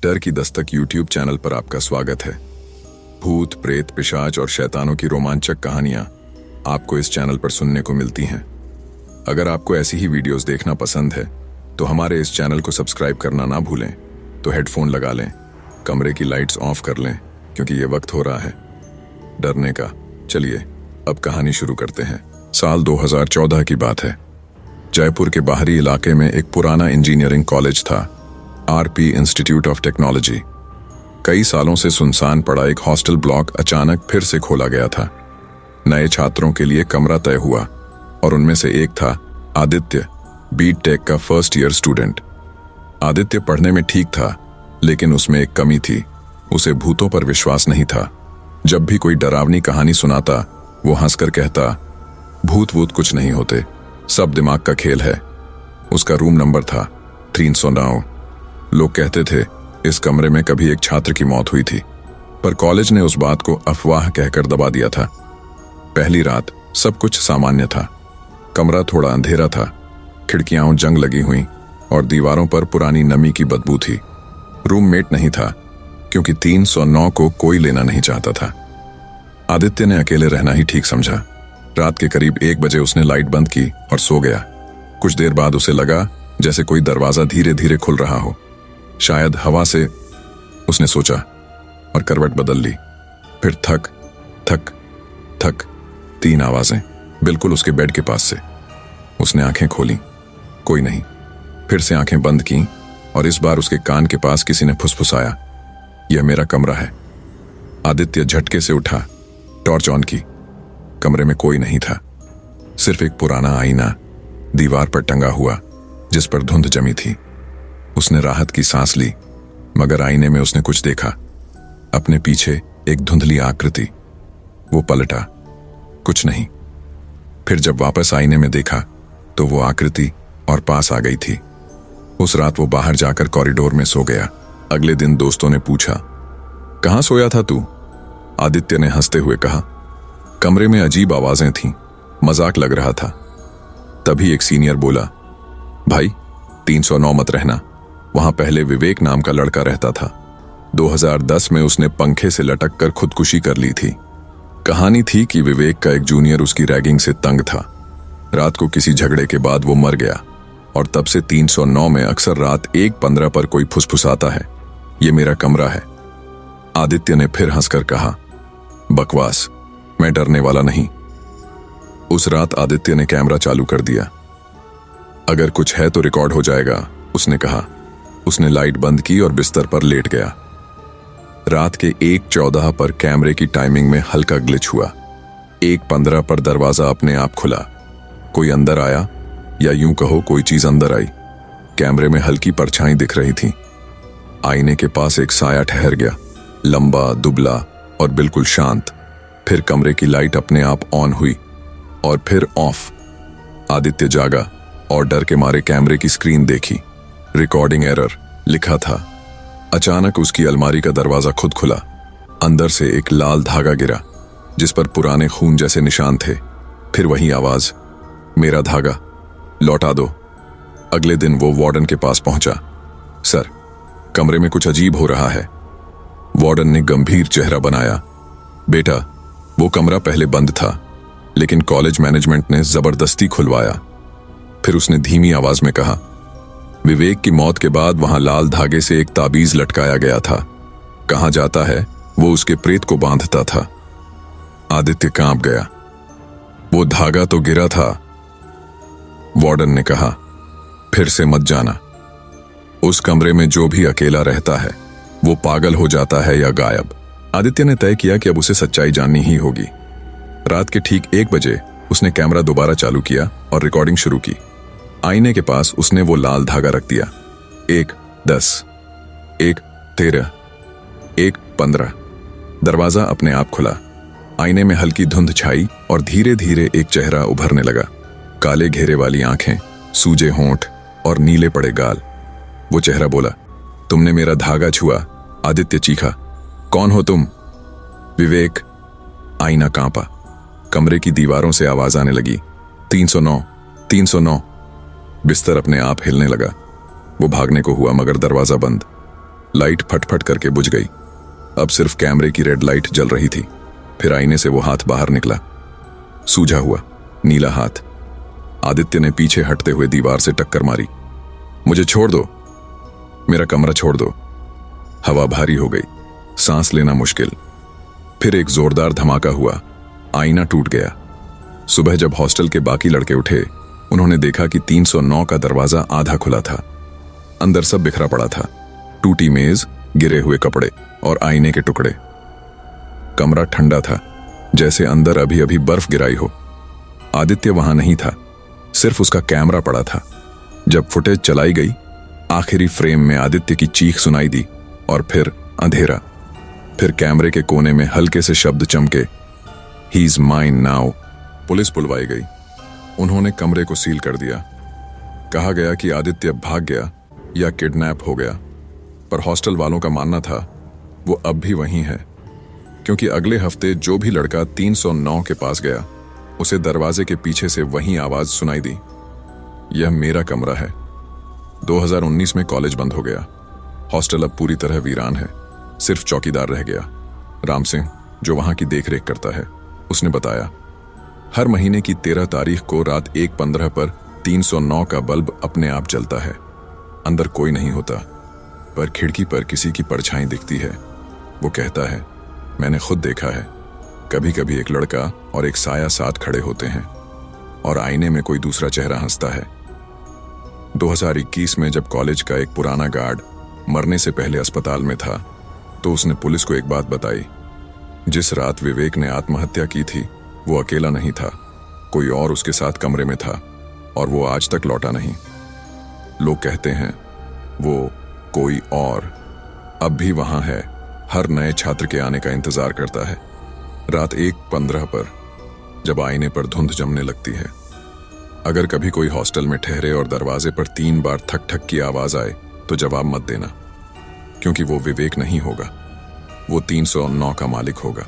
डर की Dastak YouTube channel पर आपका स्वागत है। भूत, प्रेत, पिशाच और शैतानों की रोमांचक कहानियां आपको इस चैनल पर सुनने को मिलती हैं। अगर आपको ऐसी ही वीडियोस देखना पसंद है तो हमारे इस चैनल को सब्सक्राइब करना ना भूलें। तो हेडफोन लगा लें, कमरे की लाइट्स ऑफ कर लें, क्योंकि ये वक्त हो रहा है डरने का। चलिए अब कहानी शुरू करते हैं। साल 2014 की बात है। जयपुर के बाहरी इलाके में एक पुराना इंजीनियरिंग कॉलेज था, आरपी इंस्टीट्यूट ऑफ टेक्नोलॉजी। कई सालों से सुनसान पड़ा एक हॉस्टल ब्लॉक अचानक फिर से खोला गया था। नए छात्रों के लिए कमरा तय हुआ और उनमें से एक था आदित्य, बीटेक का फर्स्ट ईयर स्टूडेंट। आदित्य पढ़ने में ठीक था, लेकिन उसमें एक कमी थी। उसे भूतों पर विश्वास नहीं था। जब भी कोई डरावनी कहानी सुनाता, वो हंसकर कहता, भूत वूत कुछ नहीं होते, सब दिमाग का खेल है। उसका रूम नंबर था 309। लोग कहते थे इस कमरे में कभी एक छात्र की मौत हुई थी, पर कॉलेज ने उस बात को अफवाह कहकर दबा दिया था। पहली रात सब कुछ सामान्य था। कमरा थोड़ा अंधेरा था, खिड़कियां जंग लगी हुई और दीवारों पर पुरानी नमी की बदबू थी। रूममेट नहीं था, क्योंकि 309 को कोई लेना नहीं चाहता था। आदित्य ने अकेले रहना ही ठीक समझा। रात के करीब 1 बजे उसने लाइट बंद की और सो गया। कुछ देर बाद उसे लगा जैसे कोई दरवाजा धीरे धीरे खुल रहा हो, शायद हवा से। उसने सोचा और करवट बदल ली। फिर थक थक थक 3 आवाजें बिल्कुल उसके बेड के पास से। उसने आंखें खोली, कोई नहीं। फिर से आंखें बंद की और इस बार उसके कान के पास किसी ने फुसफुसाया, यह मेरा कमरा है। आदित्य झटके से उठा, टॉर्च ऑन की। कमरे में कोई नहीं था, सिर्फ एक पुराना आईना दीवार पर टंगा हुआ, जिस पर धुंध जमी थी। उसने राहत की सांस ली, मगर आईने में उसने कुछ देखा। अपने पीछे एक धुंधली आकृति। वो पलटा, कुछ नहीं। फिर जब वापस आईने में देखा तो वो आकृति और पास आ गई थी। उस रात वो बाहर जाकर कॉरिडोर में सो गया। अगले दिन दोस्तों ने पूछा, कहाँ सोया था तू? आदित्य ने हंसते हुए कहा, कमरे में अजीब आवाजें थीं, मजाक लग रहा था। तभी एक सीनियर बोला, भाई 309 मत रहना, वहां पहले विवेक नाम का लड़का रहता था। 2010 में उसने पंखे से लटक कर खुदकुशी कर ली थी। कहानी थी कि विवेक का एक जूनियर उसकी रैगिंग से तंग था। रात को किसी झगड़े के बाद वो मर गया और तब से 309 में अक्सर रात 1:15 पर कोई फुसफुसाता है, ये मेरा कमरा है। आदित्य ने फिर हंसकर कहा, बकवास, मैं डरने वाला नहीं। उस रात आदित्य ने कैमरा चालू कर दिया। अगर कुछ है तो रिकॉर्ड हो जाएगा, उसने कहा। उसने लाइट बंद की और बिस्तर पर लेट गया। रात के 1:14 पर कैमरे की टाइमिंग में हल्का ग्लिच हुआ। 1:15 पर दरवाजा अपने आप खुला। कोई अंदर आया, या यूं कहो कोई चीज अंदर आई। कैमरे में हल्की परछाई दिख रही थी। आईने के पास एक साया ठहर गया, लंबा, दुबला और बिल्कुल शांत। फिर कमरे की लाइट अपने आप ऑन हुई और फिर ऑफ। आदित्य जागा और डर के मारे कैमरे की स्क्रीन देखी। रिकॉर्डिंग एरर लिखा था। अचानक उसकी अलमारी का दरवाजा खुद खुला। अंदर से एक लाल धागा गिरा, जिस पर पुराने खून जैसे निशान थे। फिर वही आवाज, मेरा धागा लौटा दो। अगले दिन वो वार्डन के पास पहुंचा। सर, कमरे में कुछ अजीब हो रहा है। वार्डन ने गंभीर चेहरा बनाया। बेटा, वो कमरा पहले बंद था, लेकिन कॉलेज मैनेजमेंट ने जबरदस्ती खुलवाया। फिर उसने धीमी आवाज में कहा, विवेक की मौत के बाद वहां लाल धागे से एक ताबीज लटकाया गया था। कहां जाता है वो उसके प्रेत को बांधता था। आदित्य कांप गया। वो धागा तो गिरा था। वार्डन ने कहा, फिर से मत जाना। उस कमरे में जो भी अकेला रहता है वो पागल हो जाता है या गायब। आदित्य ने तय किया कि अब उसे सच्चाई जाननी ही होगी। रात के ठीक 1 बजे उसने कैमरा दोबारा चालू किया और रिकॉर्डिंग शुरू की। आईने के पास उसने वो लाल धागा रख दिया। 1:10, 1:13, 1:15। दरवाजा अपने आप खुला। आईने में हल्की धुंध छाई और धीरे धीरे एक चेहरा उभरने लगा। काले घेरे वाली आंखें, सूजे होंठ और नीले पड़े गाल। वो चेहरा बोला, तुमने मेरा धागा छुआ। आदित्य चीखा, कौन हो तुम? विवेक। आईना कांपा। कमरे की दीवारों से आवाज आने लगी, 309, 309। बिस्तर अपने आप हिलने लगा। वो भागने को हुआ, मगर दरवाजा बंद। लाइट फटफट करके बुझ गई। अब सिर्फ कैमरे की रेड लाइट जल रही थी। फिर आईने से वो हाथ बाहर निकला, सूझा हुआ नीला हाथ। आदित्य ने पीछे हटते हुए दीवार से टक्कर मारी। मुझे छोड़ दो, मेरा कमरा छोड़ दो। हवा भारी हो गई, सांस लेना मुश्किल। फिर एक जोरदार धमाका हुआ, आईना टूट गया। सुबह जब हॉस्टल के बाकी लड़के उठे, उन्होंने देखा कि 309 का दरवाजा आधा खुला था। अंदर सब बिखरा पड़ा था, टूटी मेज, गिरे हुए कपड़े और आईने के टुकड़े। कमरा ठंडा था, जैसे अंदर अभी अभी बर्फ गिराई हो। आदित्य वहां नहीं था, सिर्फ उसका कैमरा पड़ा था। जब फुटेज चलाई गई, आखिरी फ्रेम में आदित्य की चीख सुनाई दी और फिर अंधेरा। फिर कैमरे के कोने में हल्के से शब्द चमके, he is mine now. Police बुलवाई गई। उन्होंने कमरे को सील कर दिया। कहा गया कि आदित्य भाग गया या किडनैप हो गया, पर हॉस्टल वालों का मानना था वो अब भी वहीं है, क्योंकि अगले हफ्ते जो भी लड़का 309 के पास गया, उसे दरवाजे के पीछे से वही आवाज सुनाई दी, यह मेरा कमरा है। 2019 में कॉलेज बंद हो गया। हॉस्टल अब पूरी तरह वीरान है। सिर्फ चौकीदार रह गया, राम सिंह, जो वहां की देखरेख करता है। उसने बताया, हर महीने की 13 तारीख को रात 1:15 पर 309 का बल्ब अपने आप जलता है। अंदर कोई नहीं होता, पर खिड़की पर किसी की परछाई दिखती है। वो कहता है, मैंने खुद देखा है, कभी कभी एक लड़का और एक साया साथ खड़े होते हैं और आईने में कोई दूसरा चेहरा हंसता है। 2021 में जब कॉलेज का एक पुराना गार्ड मरने से पहले अस्पताल में था, तो उसने पुलिस को एक बात बताई। जिस रात विवेक ने आत्महत्या की थी, वो अकेला नहीं था, कोई और उसके साथ कमरे में था और वो आज तक लौटा नहीं। लोग कहते हैं वो कोई और अब भी वहां है, हर नए छात्र के आने का इंतजार करता है। रात 1:15 पर जब आईने पर धुंध जमने लगती है, अगर कभी कोई हॉस्टल में ठहरे और दरवाजे पर 3 बार ठक ठक की आवाज आए, तो जवाब मत देना, क्योंकि वो विवेक नहीं होगा, वो 309 का मालिक होगा।